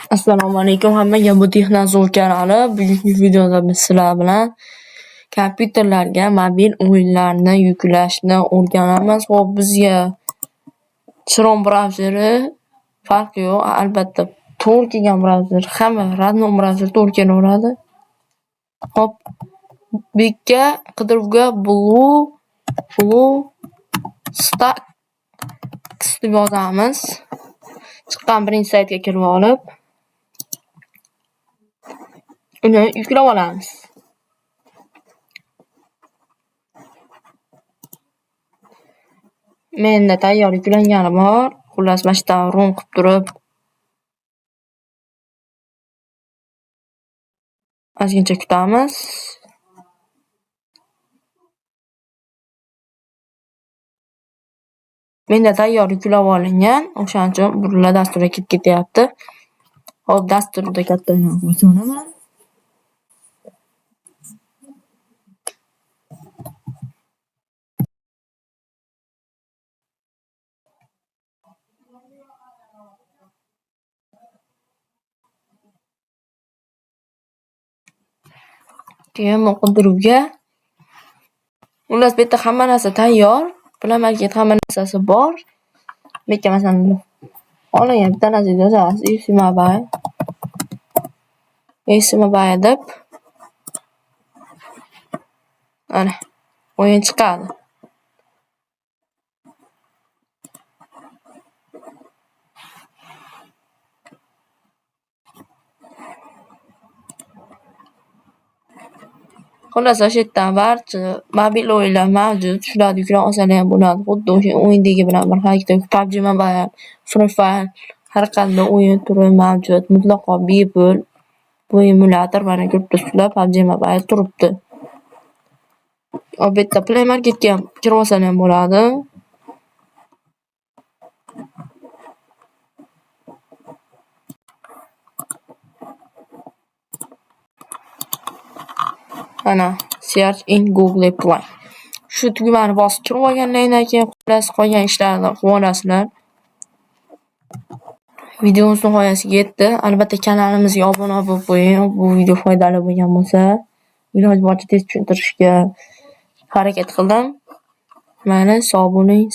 Assalomu alaykum hammaga, bu Texnazor kanali. Bugungi videoda biz sizlar bilan kompyuterlarga mobil o'yinlarni yuklashni o'rganamiz. Xo'p, bizga Chrome brauzeri farqi yo'q. Albatta, to'g'ri kelgan brauzер, hamma random brauzер to'g'ri kelaveradi. Xo'p, bu yerga qidiruvga BlueStacks deb yozamiz. Chiqqan birinchi saytga kirib olib, uni yuklab olamiz. Menda tayyor yuklangani bor. Xullas, mana shu yerdan run qilib turib ozgincha kutamiz. Menda tayyor yuklab olingan, o'shaning uchun burilib dasturga kirib ketyapti. Hop, dasturda katta bo'laman. Keyin qidiruvga. Xullas, bu yerda hamma narsa tayyor. Bilamanki, hamma narsasi bor. Bu yerga masalan olingan bitta narsaga yozasiz, AC Mobile deb. Ana, o'yin chiqadi. Xullas, o'sha yerdan barcha mobil o'yinlar mavjud. Shularni yuklab olsangiz ham bo'ladi. Xuddi o'sha o'yindagi bilan bir xarakter. PUBG Mobile, Free Fire, har qanday o'yin turi mavjud. Mutlaqo bepul. Bu emulyator mana ko'rib turibsizlar, PUBG Mobile turibdi. Bu yerda Play Marketga ham kirib olsangiz ham bo'ladi. Mana search in Google Play. Shu tugmani bosib kirib olgandan keyin xullas qolgan ishlarni qilib olasizlar. Videomiz nihoyasiga yetdi. Albatta kanalimizga obuna bo'lib qo'ying. Bu video foydali bo'lgan bo'lsa, iloji boricha tez tushuntirishga harakat qildim. Mayli, sog' bo'ling.